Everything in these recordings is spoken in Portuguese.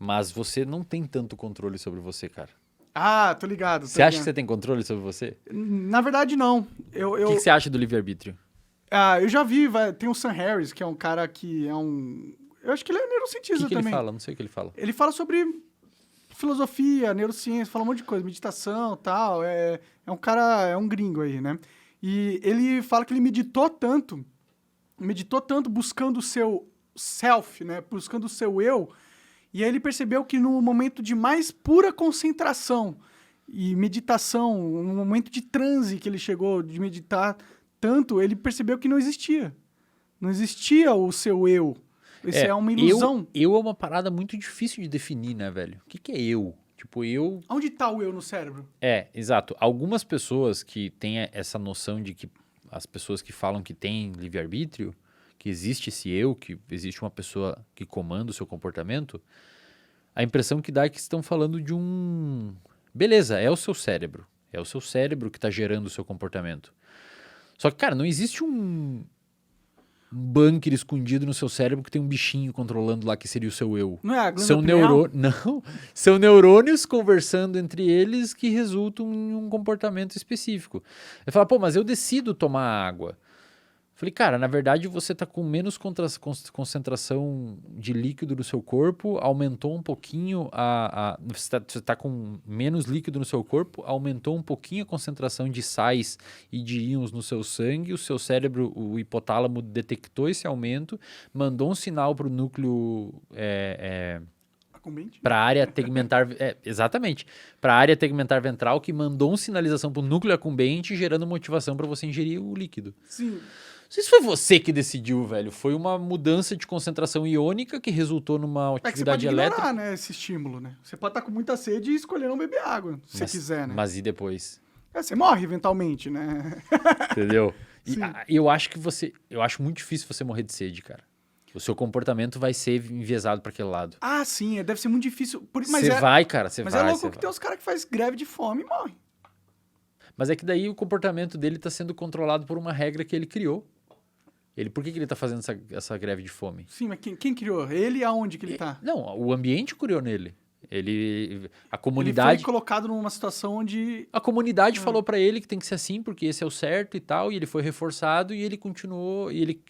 Mas você não tem tanto controle sobre você, cara. Ah, tô ligado. Você acha que você tem controle sobre você? Na verdade, não. O que você acha do livre-arbítrio? Eu já vi, tem o Sam Harris, que é um cara que é um... Eu acho que ele é O neurocientista que ele também. fala? Não sei o que ele fala. Ele fala sobre filosofia, neurociência, fala um monte de coisa, meditação e tal. É um cara, é um gringo aí, né? E ele fala que ele meditou tanto buscando o seu self, né? Buscando o seu eu. E aí ele percebeu que no momento de mais pura concentração e meditação, no momento de transe que ele chegou de meditar tanto, ele percebeu que não existia. Não existia o seu eu. Isso é uma ilusão. Eu é uma parada muito difícil de definir, né, velho? O que é eu? Tipo, eu... Onde tá o eu no cérebro? Exato. Algumas pessoas que têm essa noção de que as pessoas que falam que têm livre-arbítrio, que existe esse eu, que existe uma pessoa que comanda o seu comportamento, a impressão que dá é que estão falando de um... Beleza, é o seu cérebro. É o seu cérebro que está gerando o seu comportamento. Só que, cara, não existe um bunker escondido no seu cérebro que tem um bichinho controlando lá que seria o seu eu. Não é a glândula pineal? Não, são neurônios conversando entre eles que resultam em um comportamento específico. Ele fala, pô, mas eu decido tomar água. Falei, cara, na verdade você está com menos concentração de líquido no seu corpo, aumentou um pouquinho você tá com menos líquido no seu corpo, aumentou um pouquinho a concentração de sais e de íons no seu sangue, o seu cérebro, o hipotálamo detectou esse aumento, mandou um sinal para o núcleo... para a área tegmentar, exatamente, para a área tegmentar ventral que mandou uma sinalização para o núcleo acumbente, gerando motivação para você ingerir o líquido. Sim. Não sei se foi você que decidiu, velho. Foi uma mudança de concentração iônica que resultou numa atividade elétrica. Você pode ignorar, né, esse estímulo, né? Você pode estar com muita sede e escolher não beber água, se você quiser, né? Mas e depois? Você morre eventualmente, né? Entendeu? E eu acho eu acho muito difícil você morrer de sede, cara. O seu comportamento vai ser enviesado para aquele lado. Ah, sim, deve ser muito difícil. Você vai, cara, você vai. Mas é louco que tem os caras que fazem greve de fome e morrem. Mas é que daí o comportamento dele está sendo controlado por uma regra que ele criou. Por que ele está fazendo essa greve de fome? Sim, mas quem criou? Ele e aonde que ele tá? Não, o ambiente criou nele. A comunidade... Ele foi colocado numa situação onde... A comunidade falou pra ele que tem que ser assim, porque esse é o certo e tal, e ele foi reforçado e ele continuou, e ele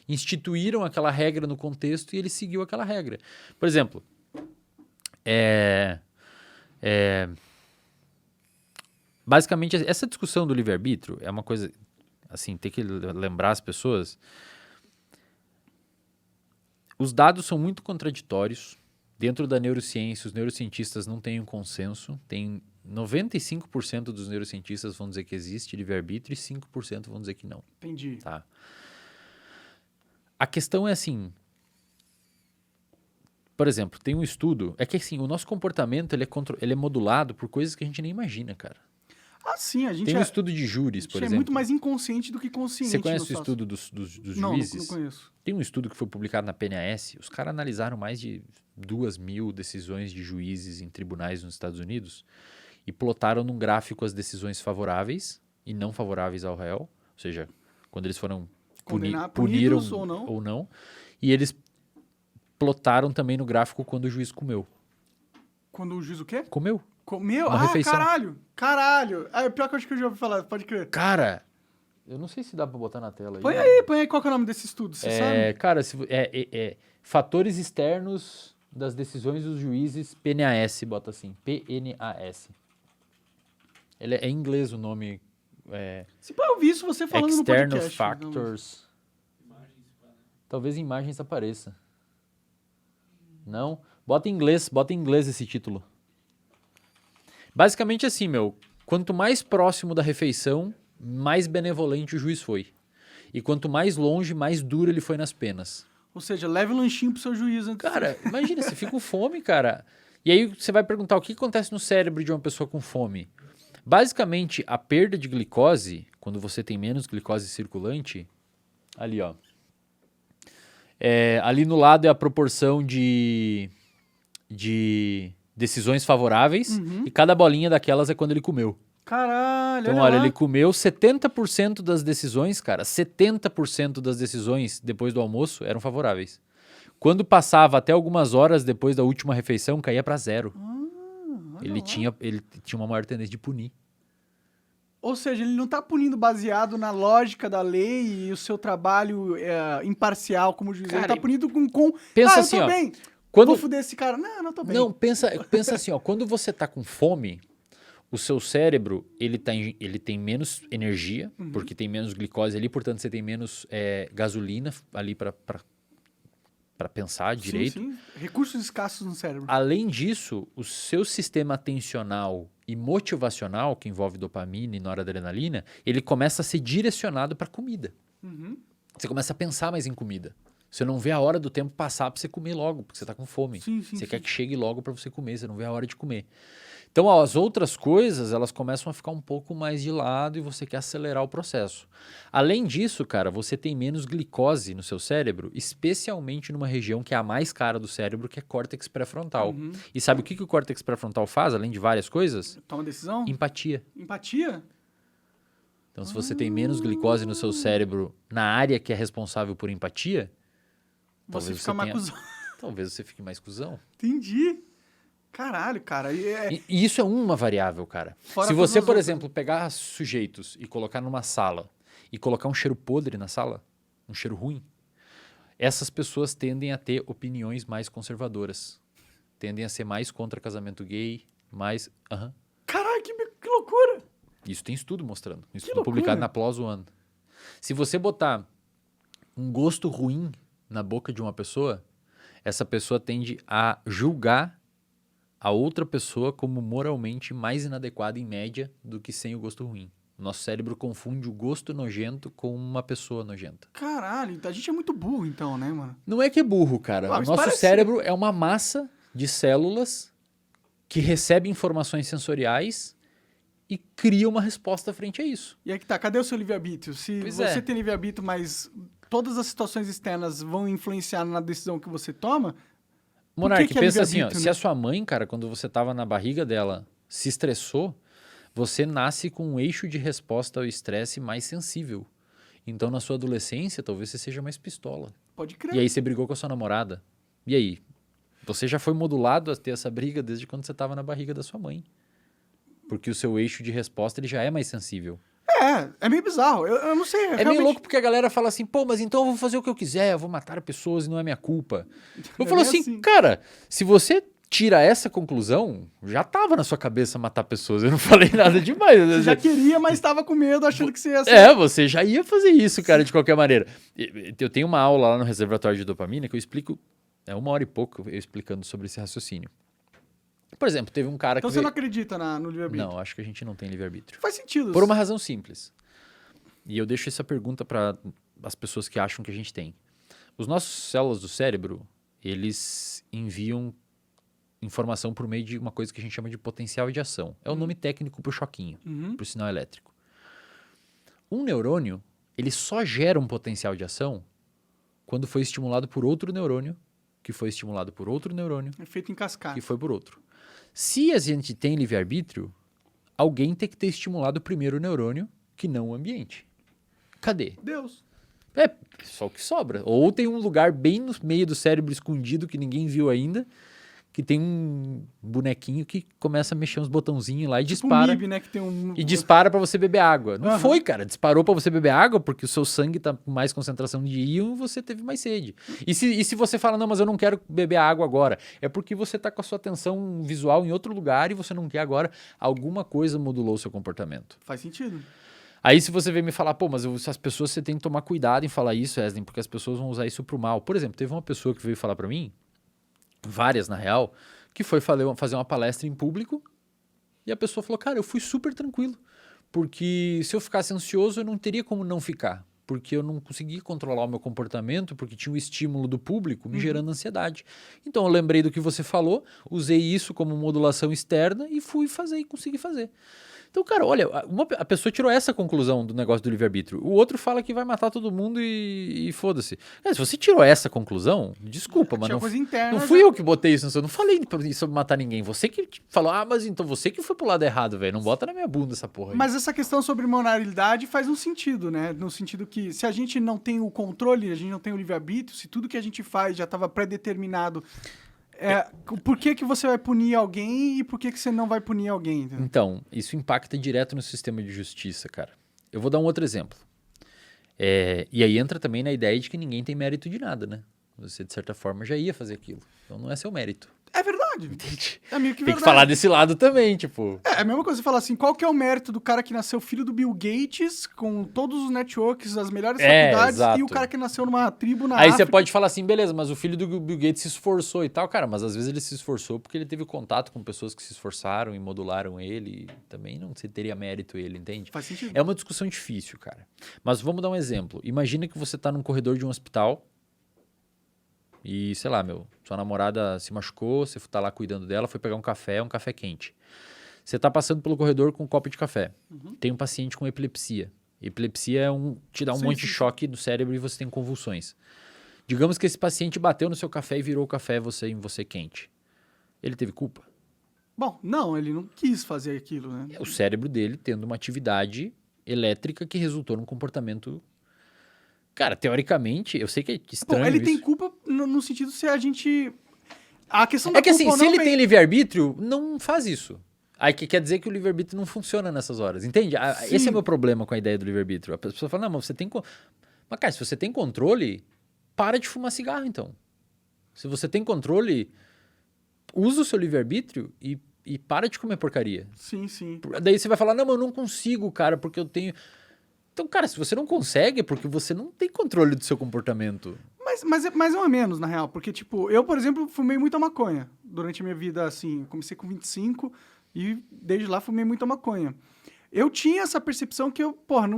instituíram aquela regra no contexto e ele seguiu aquela regra. Por exemplo, basicamente, essa discussão do livre-arbítrio é uma coisa, assim, tem que lembrar as pessoas. Os dados são muito contraditórios. Dentro da neurociência, os neurocientistas não têm um consenso. Tem 95% dos neurocientistas vão dizer que existe livre-arbítrio e 5% vão dizer que não. Entendi. Tá? A questão é assim... Por exemplo, tem um estudo... É que assim, o nosso comportamento ele é modulado por coisas que a gente nem imagina, cara. Ah, sim, a gente tem um estudo de júris, por exemplo. É muito mais inconsciente do que consciente. Você conhece o estudo dos juízes? Não conheço. Tem um estudo que foi publicado na PNAS. Os caras analisaram mais de 2.000 decisões de juízes em tribunais nos Estados Unidos e plotaram num gráfico as decisões favoráveis e não favoráveis ao réu. Ou seja, quando eles foram puniram ou não. E eles plotaram também no gráfico quando o juiz comeu. Quando o juiz o quê? Comeu. Comeu? Refeição. Caralho. Pior que eu acho que eu já ouvi falar, pode crer. Cara, eu não sei se dá pra botar na tela. Põe aí, qual que é o nome desse estudo, você sabe? Cara, fatores externos das decisões dos juízes, PNAS, bota assim, PNAS. É em inglês o nome. Se eu ouvir isso você falando no External podcast. Factors. Talvez imagens apareça. Não? Bota em inglês esse título. Basicamente assim, quanto mais próximo da refeição, mais benevolente o juiz foi. E quanto mais longe, mais duro ele foi nas penas. Ou seja, leve um lanchinho pro seu juiz antes. Cara, imagina, você fica com fome, cara. E aí você vai perguntar o que acontece no cérebro de uma pessoa com fome. Basicamente, a perda de glicose, quando você tem menos glicose circulante, ali ó. Ali no lado é a proporção de decisões favoráveis e cada bolinha daquelas é quando ele comeu. Caralho, então, olha, ele comeu 70% das decisões, cara, 70% das decisões depois do almoço eram favoráveis. Quando passava até algumas horas depois da última refeição, caía para 0. Olha Ele lá. tinha uma maior tendência de punir. Ou seja, ele não tá punindo baseado na lógica da lei e o seu trabalho imparcial como juiz. Ele Cara, tá punindo com pensa eu assim, tô ó, bem, quando- vou fuder esse cara. Não, tô bem. Não, pensa assim, ó, quando você tá com fome, o seu cérebro, ele tem menos energia, porque tem menos glicose ali, portanto você tem menos gasolina ali para pensar direito. Sim. Recursos escassos no cérebro. Além disso, o seu sistema atencional e motivacional, que envolve dopamina e noradrenalina, ele começa a ser direcionado para comida. Uhum. Você começa a pensar mais em comida. Você não vê a hora do tempo passar para você comer logo, porque você está com fome. Sim, Você sim. quer que chegue logo para você comer, você não vê a hora de comer. Então, ó, as outras coisas, elas começam a ficar um pouco mais de lado e você quer acelerar o processo. Além disso, cara, você tem menos glicose no seu cérebro, especialmente numa região que é a mais cara do cérebro, que é córtex pré-frontal. Uhum. E sabe o que o córtex pré-frontal faz, além de várias coisas? Toma decisão? Empatia. Empatia? Então, se você tem menos glicose no seu cérebro na área que é responsável por empatia, Você talvez fica você mais tenha- cuzão. talvez você fique mais cuzão. Entendi. Caralho, cara. E isso é uma variável, cara. Fora Se todas você, as por outras. exemplo, pegar sujeitos e colocar numa sala e colocar um cheiro podre na sala, um cheiro ruim, essas pessoas tendem a ter opiniões mais conservadoras. Tendem a ser mais contra casamento gay, mais... Aham. Caralho, que loucura. Isso tem estudo mostrando. Isso Que foi publicado loucura. na PLOS One. Se você botar um gosto ruim na boca de uma pessoa, essa pessoa tende a julgar a outra pessoa como moralmente mais inadequada em média do que sem o gosto ruim. Nosso cérebro confunde o gosto nojento com uma pessoa nojenta. Caralho, a gente é muito burro então, né, mano? Não é que é burro, cara. Ah, O mas nosso parece- cérebro é uma massa de células que recebe informações sensoriais e cria uma resposta frente a isso. E aí que tá, cadê o seu livre-arbítrio? Se Pois você é. tem livre-arbítrio, mas todas as situações externas vão influenciar na decisão que você toma, Monark, que é pensa assim, ó, livre-arbítrio, se né? a sua mãe, cara, quando você tava na barriga dela, se estressou, você nasce com um eixo de resposta ao estresse mais sensível. Então, na sua adolescência, talvez você seja mais pistola. pode crer. E aí você brigou com a sua namorada. E aí? Você já foi modulado a ter essa briga desde quando você estava na barriga da sua mãe. Porque o seu eixo de resposta ele já é mais sensível. É meio bizarro. Eu não sei. É meio louco porque a galera fala assim, pô, mas então eu vou fazer o que eu quiser, eu vou matar pessoas e não é minha culpa. Eu É falo bem assim, assim. cara, se você tira essa conclusão, já tava na sua cabeça matar pessoas, eu não falei nada demais. Você já queria, mas estava com medo, achando que você ia ser... Você já ia fazer isso, cara, de qualquer maneira. Eu tenho uma aula lá no reservatório de dopamina que eu explico, 1 hora e pouco eu explicando sobre esse raciocínio. Por exemplo, teve um cara Então que você veio... não acredita no livre-arbítrio? Não, acho que a gente não tem livre-arbítrio. Faz sentido. Por uma razão simples. E eu deixo essa pergunta para as pessoas que acham que a gente tem. Os nossos células do cérebro, eles enviam informação por meio de uma coisa que a gente chama de potencial de ação. É o nome técnico para o choquinho, Uhum. para o sinal elétrico. Um neurônio, ele só gera um potencial de ação quando foi estimulado por outro neurônio, que foi estimulado por outro neurônio, É feito em cascata. que foi por outro. Se a gente tem livre-arbítrio, alguém tem que ter estimulado o primeiro neurônio, que não o ambiente. Cadê? Deus. É só o que sobra. Ou tem um lugar bem no meio do cérebro escondido que ninguém viu ainda, que tem um bonequinho que começa a mexer uns botãozinhos lá e Tipo dispara. um MIB, né? Que tem um... E dispara pra você beber água. Não Aham. foi, cara. Disparou pra você beber água porque o seu sangue tá com mais concentração de íon e você teve mais sede. E se você fala, não, mas eu não quero beber água agora, é porque você tá com a sua atenção visual em outro lugar e você não quer agora. Alguma coisa modulou o seu comportamento. Faz sentido. Aí se você vem me falar, pô, mas as pessoas, você tem que tomar cuidado em falar isso, Wesley, porque as pessoas vão usar isso pro mal. Por exemplo, teve uma pessoa que veio falar pra mim, várias na real, que foi fazer uma palestra em público e a pessoa falou, cara, eu fui super tranquilo, porque se eu ficasse ansioso eu não teria como não ficar, porque eu não conseguia controlar o meu comportamento, porque tinha o estímulo do público me gerando ansiedade. Então eu lembrei do que você falou, usei isso como modulação externa e fui fazer e consegui fazer. Então, cara, olha, a pessoa tirou essa conclusão do negócio do livre-arbítrio. O outro fala que vai matar todo mundo e foda-se. Cara, se você tirou essa conclusão, desculpa, mas Tinha não, coisa interna. não fui eu que botei isso. Eu não falei sobre matar ninguém. Você que falou, mas então você que foi pro lado errado, velho. Não bota na minha bunda essa porra aí. Mas essa questão sobre moralidade faz um sentido, né? No sentido que se a gente não tem o controle, a gente não tem o livre-arbítrio, se tudo que a gente faz já estava pré-determinado, por que que você vai punir alguém e por que que você não vai punir alguém? Entendeu? Então, isso impacta direto no sistema de justiça, cara. Eu vou dar um outro exemplo. E aí entra também na ideia de que ninguém tem mérito de nada, né? Você, de certa forma, já ia fazer aquilo. Então não é seu mérito. É verdade. Entende? É meio que Tem verdade. que falar desse lado também, tipo... É a mesma coisa você falar assim, qual que é o mérito do cara que nasceu filho do Bill Gates, com todos os networks, as melhores faculdades, exato. e o cara que nasceu numa tribo na Aí África? você pode falar assim, beleza, mas o filho do Bill Gates se esforçou e tal, cara, mas às vezes ele se esforçou porque ele teve contato com pessoas que se esforçaram e modularam ele, e também não se teria mérito ele, entende? Faz sentido. É uma discussão difícil, cara. Mas vamos dar um exemplo. Imagina que você tá num corredor de um hospital e, sei lá, sua namorada se machucou, você tá lá cuidando dela, foi pegar um café quente. Você tá passando pelo corredor com um copo de café. Tem um paciente com epilepsia. Epilepsia te dá um monte de choque no cérebro e você tem convulsões. Digamos que esse paciente bateu no seu café e virou o café em você quente. Ele teve culpa? Bom, não, ele não quis fazer aquilo, né? É o cérebro dele tendo uma atividade elétrica que resultou num comportamento... Cara, teoricamente, eu sei que é estranho Bom, ele tem isso. culpa no sentido se a gente... A questão da É que assim, culpa se não ele vem- tem livre-arbítrio, não faz isso. Aí que quer dizer que o livre-arbítrio não funciona nessas horas, entende? Sim. Esse é o meu problema com a ideia do livre-arbítrio. A pessoa fala, não, mas você tem... Mas, cara, se você tem controle, para de fumar cigarro, então. Se você tem controle, usa o seu livre-arbítrio e para de comer porcaria. Sim, sim. Daí você vai falar, não, mas eu não consigo, cara, porque eu tenho... Então, cara, se você não consegue, é porque você não tem controle do seu comportamento. Mas é um a menos, na real. Porque, tipo, eu, por exemplo, fumei muita maconha durante a minha vida, assim. Comecei com 25 e desde lá fumei muita maconha. Eu tinha essa percepção que eu, porra,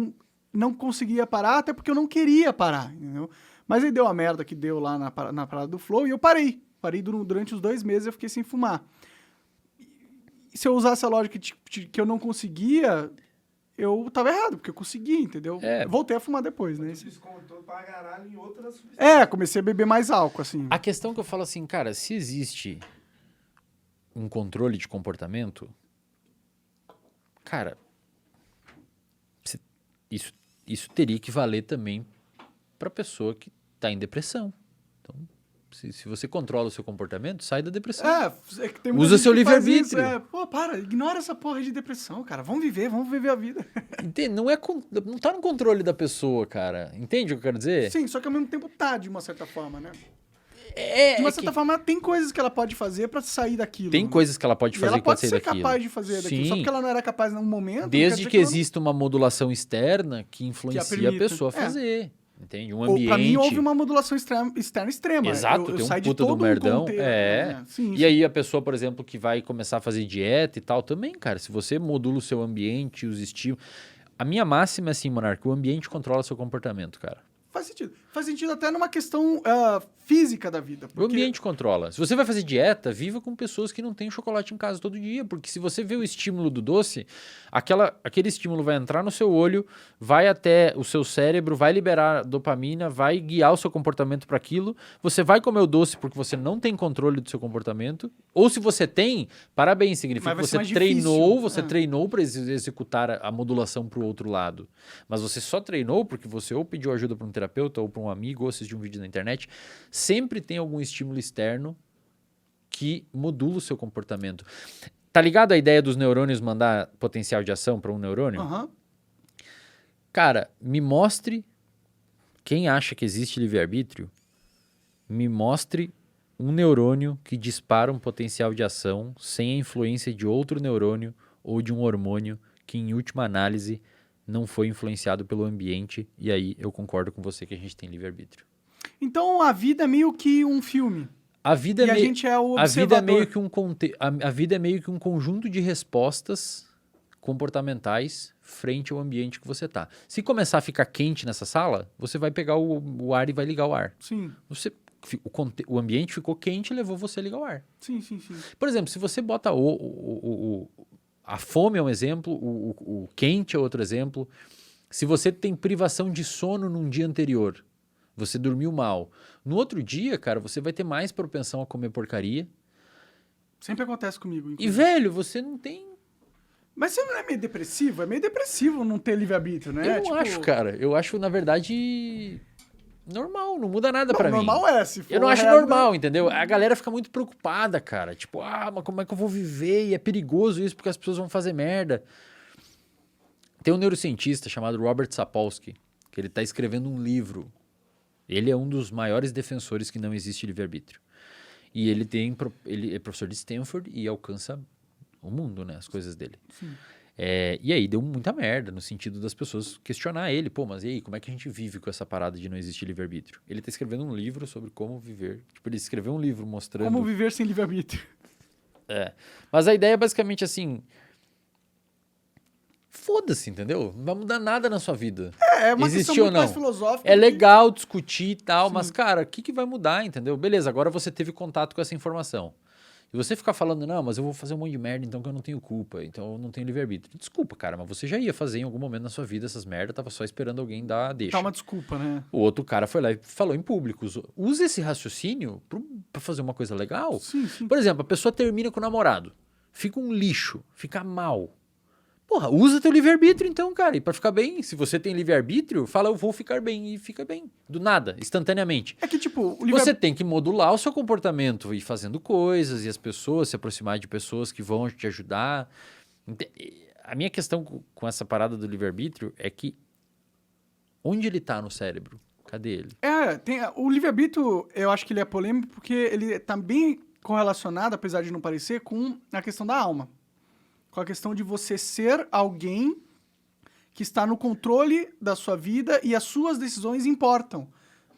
não conseguia parar, até porque eu não queria parar, entendeu? Mas aí deu a merda que deu lá na parada do Flow e eu parei. Parei durante os 2 meses, eu fiquei sem fumar. E se eu usasse a lógica que eu não conseguia, eu tava errado, porque eu consegui, entendeu? É. Voltei a fumar depois, né? Descontou pra caralho em outras substâncias. Comecei a beber mais álcool, assim. A questão que eu falo assim, cara, se existe um controle de comportamento, cara, isso teria que valer também pra pessoa que tá em depressão. Então, se você controla o seu comportamento, sai da depressão. É que tem muita Usa gente seu que faz livre-arbítrio. isso, Pô, para, ignora essa porra de depressão, cara. Vamos viver a vida. Entende? Não tá no controle da pessoa, cara. Entende o que eu quero dizer? Sim, só que ao mesmo tempo tá, de uma certa forma, né? É, De uma é certa que forma, tem coisas que ela pode fazer pra sair daquilo. tem né? coisas que ela pode E fazer ela que pode pode sair ser daquilo. capaz de fazer daquilo. Só Sim. porque ela não era capaz em um momento. Desde não que quer dizer exista uma modulação externa que influencia a permita. pessoa a fazer. Entende? Um Ou, ambiente. pra mim, houve uma modulação externa extrema. Exato, eu tem saí um de puta do todo merdão. contexto, É. né? Sim, E aí a pessoa, por exemplo, que vai começar a fazer dieta e tal, também, cara, se você modula o seu ambiente, os estímulos... A minha máxima é assim, Monarca, o ambiente controla seu comportamento, cara. Faz sentido. Faz sentido até numa questão física da vida. O ambiente controla. Se você vai fazer dieta, viva com pessoas que não têm chocolate em casa todo dia, porque se você vê o estímulo do doce, aquele estímulo vai entrar no seu olho, vai até o seu cérebro, vai liberar dopamina, vai guiar o seu comportamento para aquilo. Você vai comer o doce porque você não tem controle do seu comportamento, ou se você tem, parabéns, significa Mas que vai você ser mais treinou, difícil. você treinou para executar a modulação para o outro lado. Mas você só treinou porque você ou pediu ajuda para um terapeuta ou para um amigo ou assistiu um vídeo na internet. Sempre tem algum estímulo externo que modula o seu comportamento. Tá ligado a ideia dos neurônios mandar potencial de ação para um neurônio? Aham. Cara, me mostre, quem acha que existe livre-arbítrio, me mostre um neurônio que dispara um potencial de ação sem a influência de outro neurônio ou de um hormônio que, em última análise, não foi influenciado pelo ambiente. E aí eu concordo com você que a gente tem livre-arbítrio. Então, a vida é meio que um filme. A vida E é a meio... gente é o A vida é observador. meio que a vida é meio que um conjunto de respostas comportamentais frente ao ambiente que você tá. Se começar a ficar quente nessa sala, você vai pegar o ar e vai ligar o ar. Sim, O ambiente ficou quente e levou você a ligar o ar. sim, sim, sim. Por exemplo, se você bota A fome é um exemplo, o quente é outro exemplo. Se você tem privação de sono num dia anterior, você dormiu mal. No outro dia, cara, você vai ter mais propensão a comer porcaria. Sempre acontece comigo. E, inclusive. velho, você não tem... Mas você não é meio depressivo? É meio depressivo não ter livre-arbítrio, né? Eu não acho, cara. Eu acho, na verdade, normal. Não muda nada pra mim. Normal é, se for Eu não acho regra- normal, entendeu? A galera fica muito preocupada, cara. Tipo, mas como é que eu vou viver? E é perigoso isso porque as pessoas vão fazer merda. Tem um neurocientista chamado Robert Sapolsky, que ele tá escrevendo um livro. Ele é um dos maiores defensores que não existe livre-arbítrio. E ele é professor de Stanford e alcança o mundo, né? As coisas dele. E aí deu muita merda no sentido das pessoas questionar ele. Pô, mas e aí, como é que a gente vive com essa parada de não existir livre-arbítrio? Ele tá escrevendo um livro sobre como viver. Tipo, ele escreveu um livro mostrando... Como viver sem livre-arbítrio. Mas a ideia é basicamente assim... Foda-se, entendeu? Não vai mudar nada na sua vida. É uma Existe questão ou muito mais não? filosófica. É do que- legal discutir e tal, Sim. mas, cara, o que vai mudar, entendeu? Beleza, agora você teve contato com essa informação. E você ficar falando, não, mas eu vou fazer um monte de merda, então que eu não tenho culpa, então eu não tenho livre-arbítrio. Desculpa, cara, mas você já ia fazer em algum momento na sua vida essas merdas, tava só esperando alguém dar a deixa. Dá uma desculpa, né? O outro cara foi lá e falou em público. Use esse raciocínio pra fazer uma coisa legal. Sim, sim. Por exemplo, a pessoa termina com o namorado, fica um lixo, fica mal. Porra, usa teu livre-arbítrio então, cara, e pra ficar bem. Se você tem livre-arbítrio, fala eu vou ficar bem e fica bem. Do nada, instantaneamente. É que, tipo, o Você livre-arbítrio... tem que modular o seu comportamento, ir fazendo coisas e as pessoas, se aproximar de pessoas que vão te ajudar. A minha questão com essa parada do livre-arbítrio é que onde ele tá no cérebro? Cadê ele? O livre-arbítrio, eu acho que ele é polêmico porque ele tá bem correlacionado, apesar de não parecer, com a questão da alma. Com a questão de você ser alguém que está no controle da sua vida e as suas decisões importam.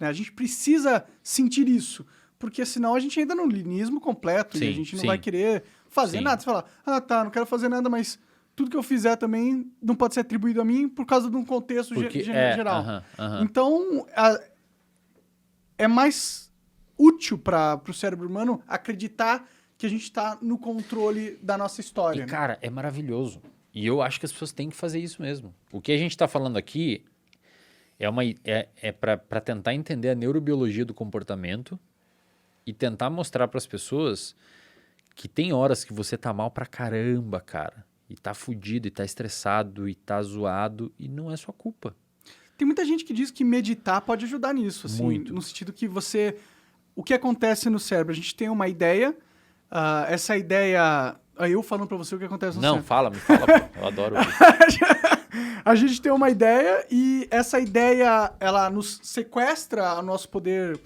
Né? A gente precisa sentir isso, porque senão a gente entra no linismo completo e a Sim, gente não sim. vai querer fazer Sim. nada. Você fala, não quero fazer nada, mas tudo que eu fizer também não pode ser atribuído a mim por causa de um contexto geral. Então, é mais útil para o cérebro humano acreditar que a gente está no controle da nossa história. E, né? cara, é maravilhoso. E eu acho que as pessoas têm que fazer isso mesmo. O que a gente está falando aqui é para tentar entender a neurobiologia do comportamento e tentar mostrar para as pessoas que tem horas que você tá mal pra caramba, cara. E tá fudido, e tá estressado, e tá zoado, e não é sua culpa. Tem muita gente que diz que meditar pode ajudar nisso, assim, Muito. no sentido que o que acontece no cérebro? A gente tem uma ideia, essa ideia... Aí eu falando pra você o que acontece no Não, cérebro. me fala, pô. Eu adoro ouvir. A gente tem uma ideia e essa ideia, ela nos sequestra o nosso poder,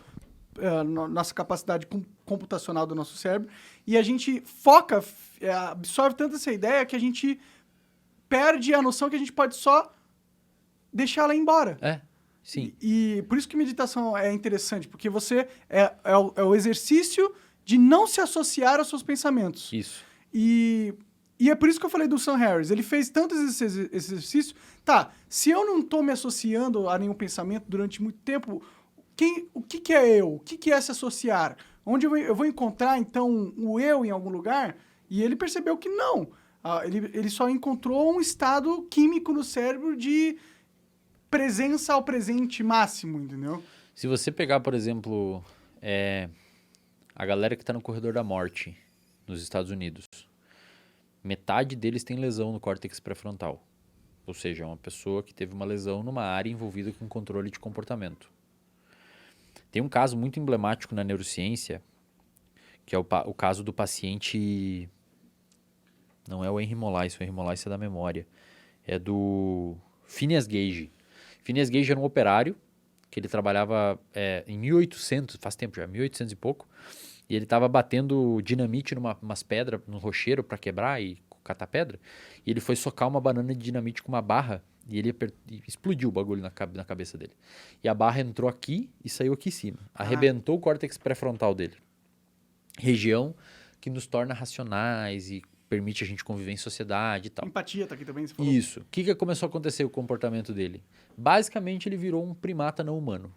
nossa capacidade computacional do nosso cérebro e a gente foca, absorve tanto essa ideia que a gente perde a noção que a gente pode só deixar ela ir embora. Sim. E por isso que meditação é interessante, porque você é o exercício de não se associar aos seus pensamentos. Isso. E é por isso que eu falei do Sam Harris. Ele fez tanto esse exercício. Tá, se eu não tô me associando a nenhum pensamento durante muito tempo, o que é eu? O que é se associar? Onde eu vou encontrar, então, o eu em algum lugar? E ele percebeu que não. Ele só encontrou um estado químico no cérebro de presença ao presente máximo, entendeu? Se você pegar, por exemplo, a galera que tá no corredor da morte nos Estados Unidos, metade deles tem lesão no córtex pré-frontal. Ou seja, é uma pessoa que teve uma lesão numa área envolvida com controle de comportamento. Tem um caso muito emblemático na neurociência, que é o caso do paciente... Não é o Henry Molaise, o Henry Molaise é da memória. É do Phineas Gage. Phineas Gage era um operário, que ele trabalhava em 1800, faz tempo já, 1800 e pouco, e ele estava batendo dinamite numas pedras, no rocheiro para quebrar e catar pedra, e ele foi socar uma banana de dinamite com uma barra, e ele explodiu o bagulho na cabeça dele. E a barra entrou aqui e saiu aqui em cima. Arrebentou o córtex pré-frontal dele. Região que nos torna racionais e permite a gente conviver em sociedade e tal. Empatia tá aqui também, você falou. Isso. O que começou a acontecer com o comportamento dele? Basicamente, ele virou um primata não humano.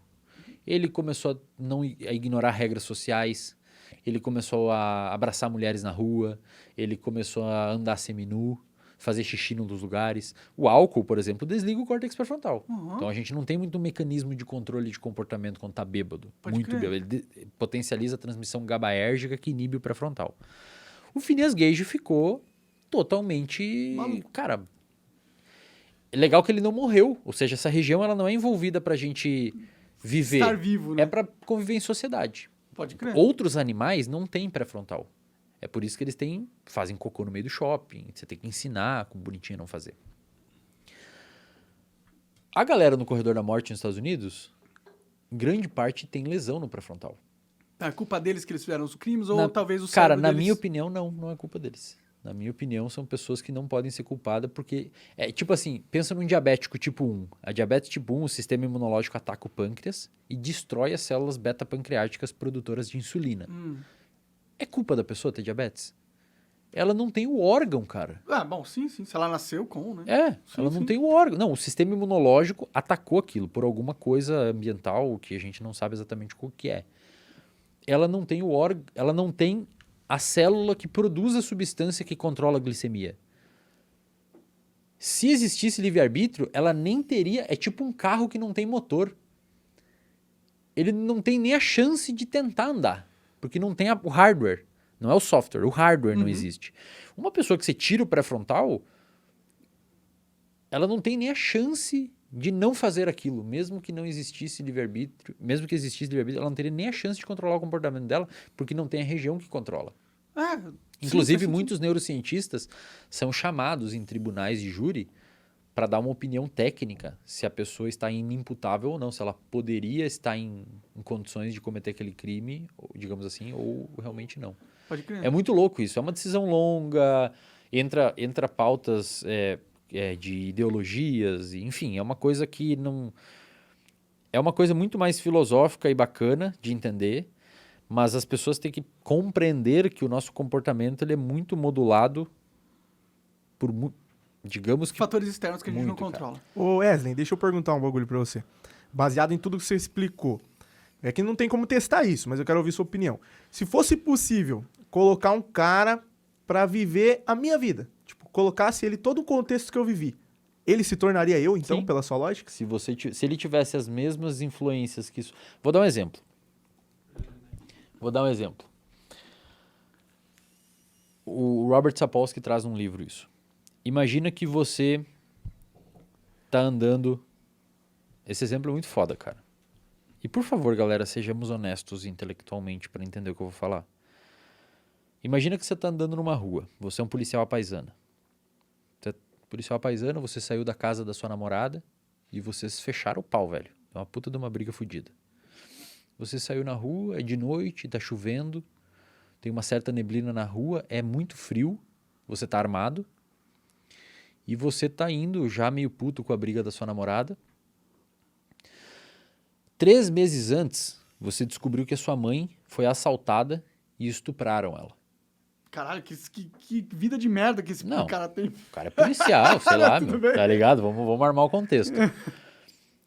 Ele começou a ignorar regras sociais, ele começou a abraçar mulheres na rua, ele começou a andar seminu, fazer xixi num dos lugares. O álcool, por exemplo, desliga o córtex pré-frontal. Então a gente não tem muito mecanismo de controle de comportamento quando tá bêbado. Pode Muito crer. bêbado. Ele potencializa a transmissão GABAérgica que inibe o pré-frontal. O Phineas Gage ficou totalmente... Maluco. Cara, é legal que ele não morreu. Ou seja, essa região ela não é envolvida pra gente viver. Estar vivo, né? É pra conviver em sociedade. Pode crer. Outros animais não têm pré-frontal. É por isso que eles fazem cocô no meio do shopping. Você tem que ensinar como bonitinho não fazer. A galera no corredor da morte nos Estados Unidos, grande parte tem lesão no pré-frontal. É culpa deles que eles fizeram os crimes ou Na- talvez o Cara, cérebro na deles... minha opinião, não é culpa deles. Na minha opinião, são pessoas que não podem ser culpadas porque... É tipo assim, pensa num diabético tipo 1. A diabetes tipo 1, o sistema imunológico ataca o pâncreas e destrói as células beta-pancreáticas produtoras de insulina. É culpa da pessoa ter diabetes? Ela não tem o órgão, cara. Ah, bom, sim. Se ela nasceu com, né? Ela não sim. tem o órgão. Não, o sistema imunológico atacou aquilo por alguma coisa ambiental que a gente não sabe exatamente o que é. Ela não tem o órgão, ela não tem a célula que produz a substância que controla a glicemia. Se existisse livre-arbítrio, ela nem teria... É tipo um carro que não tem motor. Ele não tem nem a chance de tentar andar, porque não tem o hardware. Não é o software, o hardware não existe. Uma pessoa que você tira o pré-frontal, ela não tem nem a chance de não fazer aquilo, mesmo que não existisse livre-arbítrio, mesmo que existisse livre-arbítrio, ela não teria nem a chance de controlar o comportamento dela, porque não tem a região que controla. Inclusive, muitos neurocientistas são chamados em tribunais de júri para dar uma opinião técnica se a pessoa está inimputável ou não, se ela poderia estar em condições de cometer aquele crime, digamos assim, ou realmente não. Pode crer. É muito louco isso. É uma decisão longa, entra pautas de ideologias, enfim, é uma coisa que não... É uma coisa muito mais filosófica e bacana de entender, mas as pessoas têm que compreender que o nosso comportamento ele é muito modulado por, digamos que... Fatores externos que a gente não muito, cara. controla. Ô Wesley, deixa eu perguntar um bagulho pra você. Baseado em tudo que você explicou. É que não tem como testar isso, mas eu quero ouvir sua opinião. Se fosse possível colocar um cara pra viver a minha vida, tipo, colocasse ele todo o contexto que eu vivi, ele se tornaria eu, então, Sim. pela sua lógica? Se ele tivesse as mesmas influências que isso... Vou dar um exemplo. O Robert Sapolsky traz num livro isso. Imagina que você tá andando... Esse exemplo é muito foda, cara. E por favor, galera, sejamos honestos intelectualmente para entender o que eu vou falar. Imagina que você tá andando numa rua. Você é um policial à paisana. Você é policial à paisana, você saiu da casa da sua namorada e vocês fecharam o pau, velho. É uma puta de uma briga fodida. Você saiu na rua, é de noite, tá chovendo, tem uma certa neblina na rua, é muito frio, você tá armado e você tá indo já meio puto com a briga da sua namorada. 3 meses antes, você descobriu que a sua mãe foi assaltada e estupraram ela. Caralho, que vida de merda que esse Não. cara tem. O cara é policial, sei lá, Tudo meu, bem. tá ligado? Vamos armar o contexto.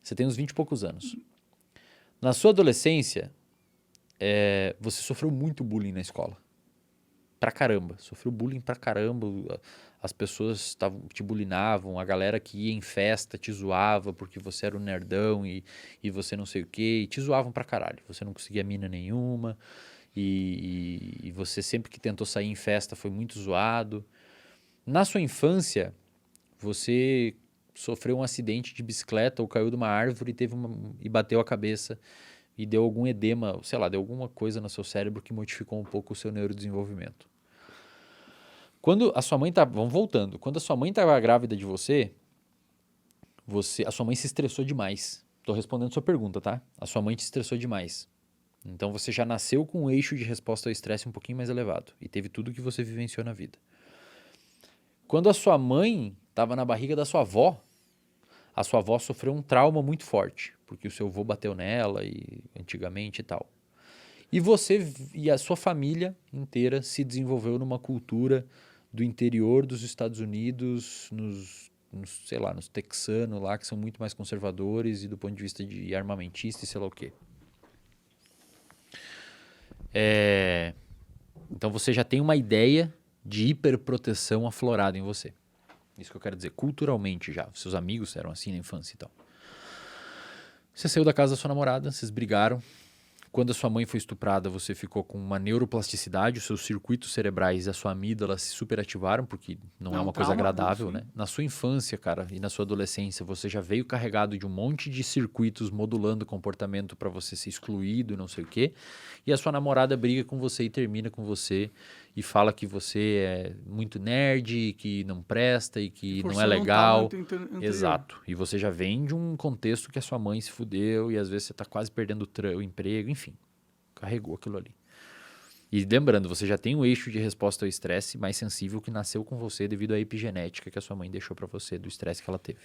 Você tem uns 20 e poucos anos. Na sua adolescência, você sofreu muito bullying na escola. Pra caramba. Sofreu bullying pra caramba. As pessoas te bulinavam, a galera que ia em festa te zoava porque você era um nerdão e você não sei o quê. E te zoavam pra caralho. Você não conseguia mina nenhuma. E você sempre que tentou sair em festa foi muito zoado. Na sua infância, você sofreu um acidente de bicicleta ou caiu de uma árvore e bateu a cabeça e deu algum edema, sei lá, deu alguma coisa no seu cérebro que modificou um pouco o seu neurodesenvolvimento. Quando a sua mãe vamos voltando. Quando a sua mãe estava grávida de você, a sua mãe se estressou demais. Estou respondendo sua pergunta, tá? A sua mãe te estressou demais. Então você já nasceu com um eixo de resposta ao estresse um pouquinho mais elevado e teve tudo que você vivenciou na vida. Quando a sua mãe estava na barriga da sua avó, a sua avó sofreu um trauma muito forte, porque o seu avô bateu nela e antigamente e tal. E você e a sua família inteira se desenvolveu numa cultura do interior dos Estados Unidos, nos texanos lá, que são muito mais conservadores e do ponto de vista de armamentista e sei lá o quê. Então você já tem uma ideia de hiperproteção aflorada em você. Isso que eu quero dizer, culturalmente já. Seus amigos eram assim na infância e tal. Você saiu da casa da sua namorada, vocês brigaram. Quando a sua mãe foi estuprada, você ficou com uma neuroplasticidade, os seus circuitos cerebrais e a sua amígdala se superativaram, porque não é uma coisa trauma, agradável, sim. né? Na sua infância, cara, e na sua adolescência, você já veio carregado de um monte de circuitos modulando o comportamento para você ser excluído e não sei o quê. E a sua namorada briga com você e termina com você e fala que você é muito nerd, que não presta e que não é Forçando um legal. trauma anterior. Exato. E você já vem de um contexto que a sua mãe se fudeu e às vezes você tá quase perdendo o emprego, enfim. Carregou aquilo ali. E lembrando, você já tem um eixo de resposta ao estresse mais sensível que nasceu com você devido à epigenética que a sua mãe deixou pra você, do estresse que ela teve.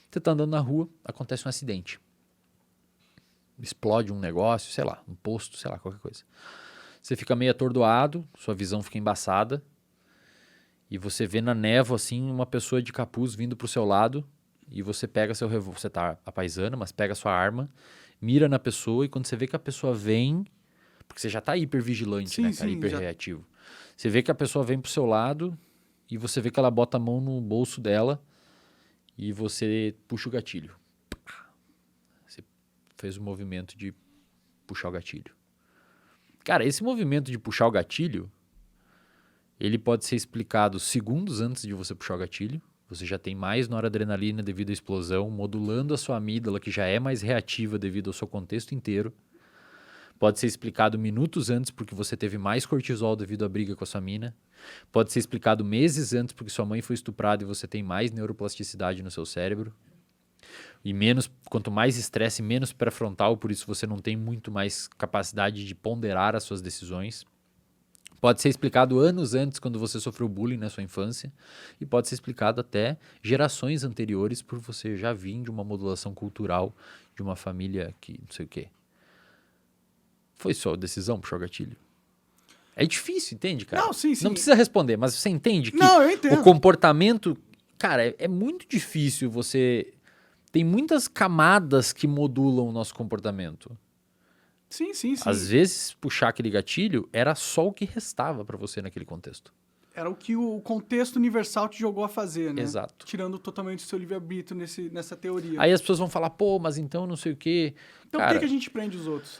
Você tá andando na rua, acontece um acidente. Explode um negócio, sei lá, um posto, sei lá, qualquer coisa. Você fica meio atordoado, sua visão fica embaçada e você vê na névoa, assim, uma pessoa de capuz vindo pro seu lado e você pega seu revólver, você tá à paisana, mas pega sua arma, mira na pessoa e quando você vê que a pessoa vem, porque você já tá hipervigilante, Sim, né, cara, sim, hiperreativo. Você vê que a pessoa vem pro seu lado e você vê que ela bota a mão no bolso dela e você puxa o gatilho. Você fez o movimento de puxar o gatilho. Cara, esse movimento de puxar o gatilho, ele pode ser explicado segundos antes de você puxar o gatilho. Você já tem mais noradrenalina devido à explosão, modulando a sua amígdala, que já é mais reativa devido ao seu contexto inteiro. Pode ser explicado minutos antes porque você teve mais cortisol devido à briga com a sua mina. Pode ser explicado meses antes porque sua mãe foi estuprada e você tem mais neuroplasticidade no seu cérebro. E quanto mais estresse, menos pré-frontal, por isso você não tem muito mais capacidade de ponderar as suas decisões. Pode ser explicado anos antes, quando você sofreu bullying na sua infância, e pode ser explicado até gerações anteriores, por você já vir de uma modulação cultural, de uma família que não sei o quê. Foi sua decisão puxar o gatilho? É difícil, entende, cara? Não, sim, sim. Não precisa responder, mas você entende que Não, eu entendo. o comportamento... Cara, é muito difícil você... Tem muitas camadas que modulam o nosso comportamento. Sim, sim, sim. Às vezes, puxar aquele gatilho era só o que restava pra você naquele contexto. Era o que o contexto universal te jogou a fazer, né? Exato. Tirando totalmente o seu livre-arbítrio nessa teoria. Aí as pessoas vão falar, pô, mas então não sei o quê. Então Cara, por que a gente prende os outros?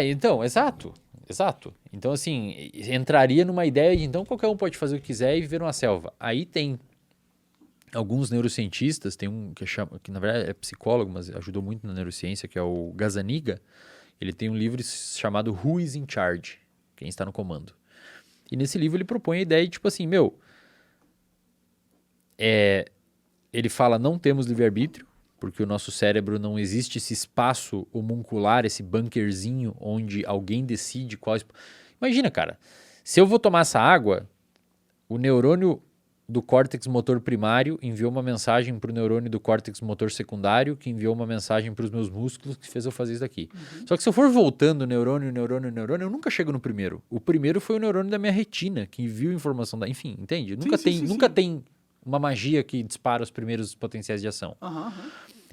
então, exato. Então, assim, entraria numa ideia de, então, qualquer um pode fazer o que quiser e viver uma selva. Aí tem alguns neurocientistas, tem um que na verdade é psicólogo, mas ajudou muito na neurociência, que é o Gazzaniga. Ele tem um livro chamado Who is in Charge? Quem está no comando. E nesse livro ele propõe a ideia de, tipo assim, ele fala, não temos livre-arbítrio, porque o nosso cérebro não existe esse espaço homuncular, esse bunkerzinho onde alguém decide qual... Imagina, cara, se eu vou tomar essa água, o neurônio do córtex motor primário enviou uma mensagem para o neurônio do córtex motor secundário, que enviou uma mensagem para os meus músculos, que fez eu fazer isso daqui. Só que se eu for voltando neurônio, eu nunca chego no primeiro. O primeiro foi o neurônio da minha retina, que enviou informação da... Enfim, entende? Nunca tem uma magia que dispara os primeiros potenciais de ação.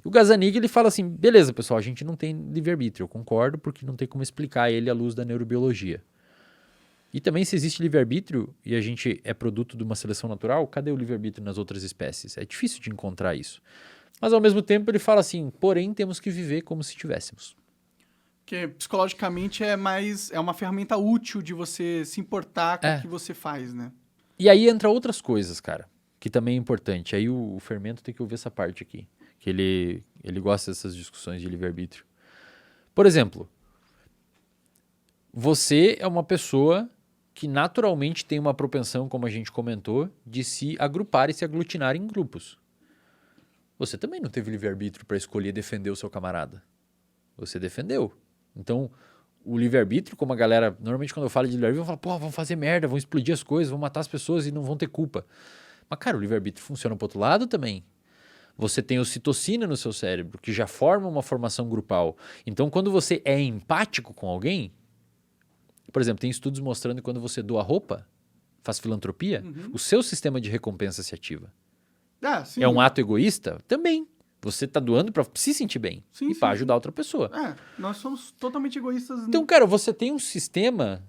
O Gazzaniga, ele fala assim, beleza, pessoal, a gente não tem livre-arbítrio, eu concordo, porque não tem como explicar ele à luz da neurobiologia. E também, se existe livre-arbítrio e a gente é produto de uma seleção natural, cadê o livre-arbítrio nas outras espécies? É difícil de encontrar isso. Mas, ao mesmo tempo, ele fala assim, porém, temos que viver como se tivéssemos. Porque, psicologicamente, é uma ferramenta útil de você se importar com o que você faz, né? E aí entra outras coisas, cara, que também é importante. Aí o Fermento tem que ouvir essa parte aqui, que ele gosta dessas discussões de livre-arbítrio. Por exemplo, você é uma pessoa que naturalmente tem uma propensão, como a gente comentou, de se agrupar e se aglutinar em grupos. Você também não teve livre-arbítrio para escolher defender o seu camarada. Você defendeu. Então, o livre-arbítrio, como a galera... Normalmente, quando eu falo de livre-arbítrio, eu falo, pô, vão fazer merda, vão explodir as coisas, vão matar as pessoas e não vão ter culpa. Mas, cara, o livre-arbítrio funciona pro outro lado também. Você tem ocitocina no seu cérebro, que já forma uma formação grupal. Então, quando você é empático com alguém... Por exemplo, tem estudos mostrando que quando você doa roupa, faz filantropia, o seu sistema de recompensa se ativa. Sim. É um ato egoísta? Também. Você está doando para se sentir bem e para ajudar outra pessoa. Nós somos totalmente egoístas. Então, cara, você tem um sistema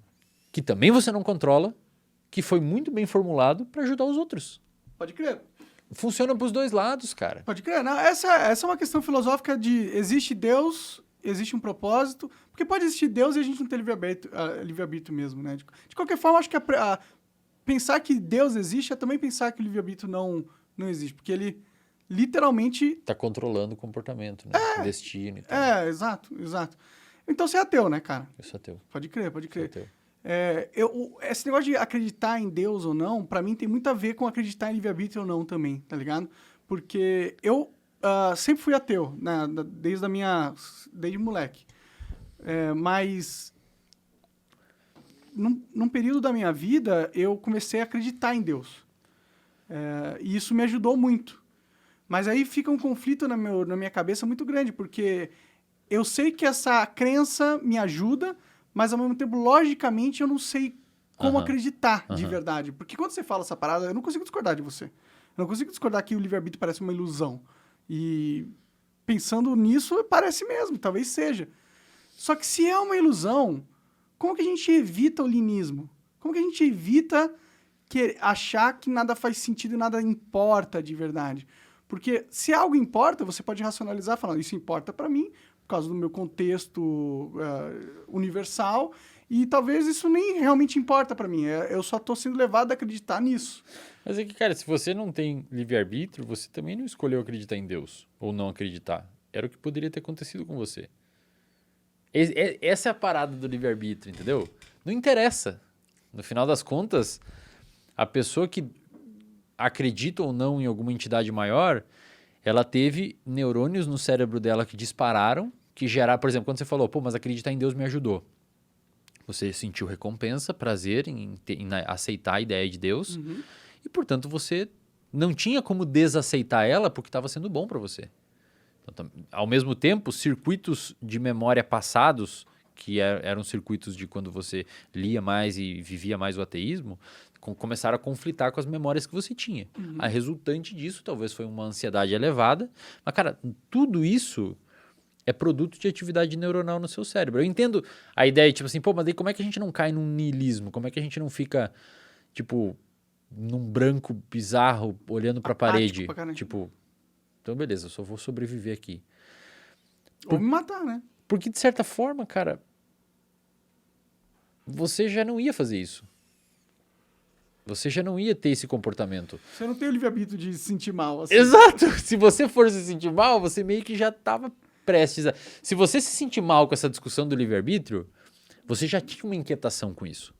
que também você não controla, que foi muito bem formulado para ajudar os outros. Pode crer. Funciona pros dois lados, cara. Pode crer. Não, essa é uma questão filosófica de existe Deus, existe um propósito. Porque pode existir Deus e a gente não ter livre-arbítrio mesmo, né? De qualquer forma, acho que pensar que Deus existe é também pensar que o livre-arbítrio não existe. Porque ele literalmente... Tá controlando o comportamento, né? O destino e tal. exato. Então você é ateu, né, cara? Eu sou ateu. Pode crer. Sou ateu. Esse negócio de acreditar em Deus ou não, pra mim tem muito a ver com acreditar em livre-arbítrio ou não também, tá ligado? Porque eu sempre fui ateu, né, desde moleque. Mas num período da minha vida, eu comecei a acreditar em Deus. E isso me ajudou muito. Mas aí fica um conflito na minha cabeça muito grande, porque eu sei que essa crença me ajuda, mas ao mesmo tempo, logicamente, eu não sei como acreditar de verdade. Porque quando você fala essa parada, eu não consigo discordar de você. Eu não consigo discordar que o livre-arbítrio parece uma ilusão. E pensando nisso, parece mesmo, talvez seja. Só que se é uma ilusão, como que a gente evita o linismo? Como que a gente evita achar que nada faz sentido e nada importa de verdade? Porque se algo importa, você pode racionalizar falando, isso importa para mim, por causa do meu contexto universal, e talvez isso nem realmente importa para mim. Eu só tô sendo levado a acreditar nisso. Mas é que, cara, se você não tem livre-arbítrio, você também não escolheu acreditar em Deus ou não acreditar. Era o que poderia ter acontecido com você. Essa é a parada do livre-arbítrio, entendeu? Não interessa. No final das contas, a pessoa que acredita ou não em alguma entidade maior, ela teve neurônios no cérebro dela que dispararam, que geraram, por exemplo, quando você falou, pô, mas acreditar em Deus me ajudou. Você sentiu recompensa, prazer em aceitar a ideia de Deus, e, portanto, você não tinha como desaceitar ela porque estava sendo bom para você. Então, ao mesmo tempo, circuitos de memória passados, que eram circuitos de quando você lia mais e vivia mais o ateísmo, começaram a conflitar com as memórias que você tinha. A resultante disso talvez foi uma ansiedade elevada, mas, cara, tudo isso é produto de atividade neuronal no seu cérebro. Eu entendo a ideia, tipo assim, pô, mas daí como é que a gente não cai num niilismo? Como é que a gente não fica, tipo, num branco bizarro, olhando pra parede? Tipo, então beleza, eu só vou sobreviver aqui. Ou me matar, né? Porque, de certa forma, cara, você já não ia fazer isso. Você já não ia ter esse comportamento. Você não tem o livre-arbítrio de se sentir mal. Assim. Exato! Se você for se sentir mal, você meio que já estava prestes a... Se você se sentir mal com essa discussão do livre-arbítrio, você já tinha uma inquietação com isso.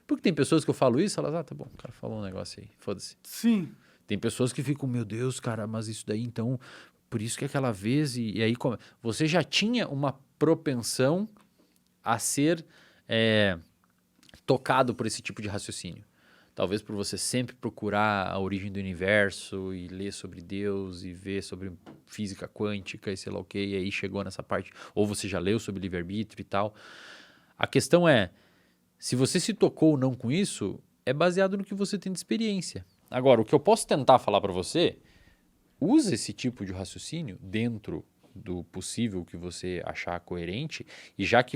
Porque tem pessoas que eu falo isso, elas, tá bom, o cara falou um negócio aí, foda-se. Sim. Tem pessoas que ficam, meu Deus, cara, mas isso daí, então, por isso que aquela vez, e aí você já tinha uma propensão a ser tocado por esse tipo de raciocínio. Talvez por você sempre procurar a origem do universo e ler sobre Deus e ver sobre física quântica e sei lá o que, e aí chegou nessa parte. Ou você já leu sobre livre-arbítrio e tal. A questão é, se você se tocou ou não com isso, é baseado no que você tem de experiência. Agora, o que eu posso tentar falar para você, use esse tipo de raciocínio dentro do possível que você achar coerente, e já que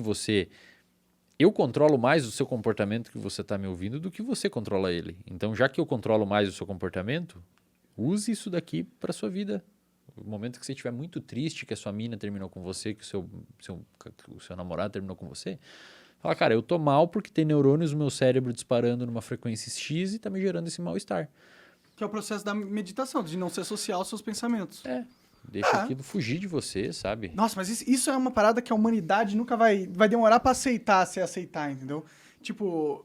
eu controlo mais o seu comportamento que você está me ouvindo do que você controla ele. Então, já que eu controlo mais o seu comportamento, use isso daqui para sua vida. No momento que você estiver muito triste, que a sua mina terminou com você, que o seu namorado terminou com você, fala, cara, eu tô mal porque tem neurônios no meu cérebro disparando numa frequência X e tá me gerando esse mal-estar. Que é o processo da meditação, de não se associar aos seus pensamentos. Deixa aquilo fugir de você, sabe? Nossa, mas isso é uma parada que a humanidade nunca vai demorar pra aceitar, se aceitar, entendeu? Tipo,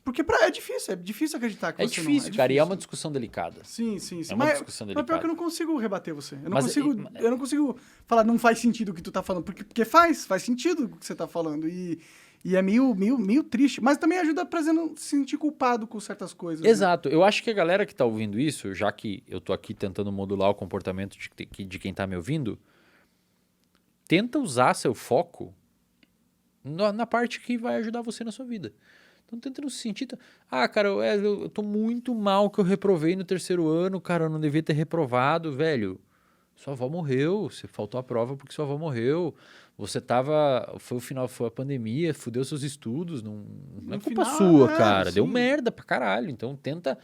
porque é difícil acreditar que É você não. difícil, cara, e é uma discussão delicada. Sim. É uma discussão Mas delicada. pior que eu não consigo rebater você. Eu Mas não consigo falar, não faz sentido o que tu tá falando, porque faz sentido o que você tá falando, e é meio triste, mas também ajuda a não se sentir culpado com certas coisas. Exato. Eu acho que a galera que tá ouvindo isso, já que eu tô aqui tentando modular o comportamento de quem tá me ouvindo, tenta usar seu foco na parte que vai ajudar você na sua vida. Então tenta não se sentir... cara, eu tô muito mal que eu reprovei no 3º ano, cara, eu não devia ter reprovado, velho. Sua avó morreu, você faltou a prova porque sua avó morreu. Você foi a pandemia, fudeu seus estudos, não é culpa sua, cara. Deu merda pra caralho. Então tenta...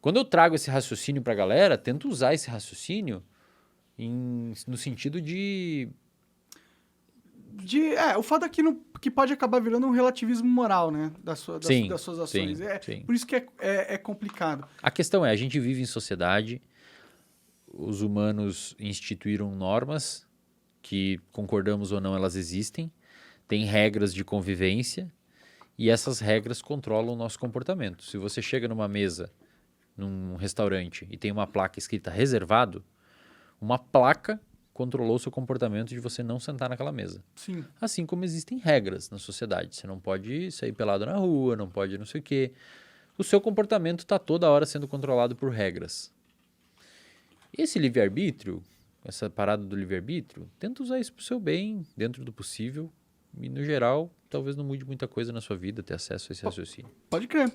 Quando eu trago esse raciocínio pra galera, tento usar esse raciocínio no sentido de... O fato é que pode acabar virando um relativismo moral, né? Das suas ações. sim. Por isso que é complicado. A questão é, a gente vive em sociedade, os humanos instituíram normas que, concordamos ou não, elas existem, tem regras de convivência e essas regras controlam o nosso comportamento. Se você chega numa mesa, num restaurante e tem uma placa escrita reservado, uma placa controlou o seu comportamento de você não sentar naquela mesa. Sim. Assim como existem regras na sociedade. Você não pode sair pelado na rua, não pode não sei o quê. O seu comportamento está toda hora sendo controlado por regras. Esse livre-arbítrio, essa parada do livre-arbítrio, tenta usar isso para o seu bem, dentro do possível. E, no geral, talvez não mude muita coisa na sua vida ter acesso a esse raciocínio. Pode crer.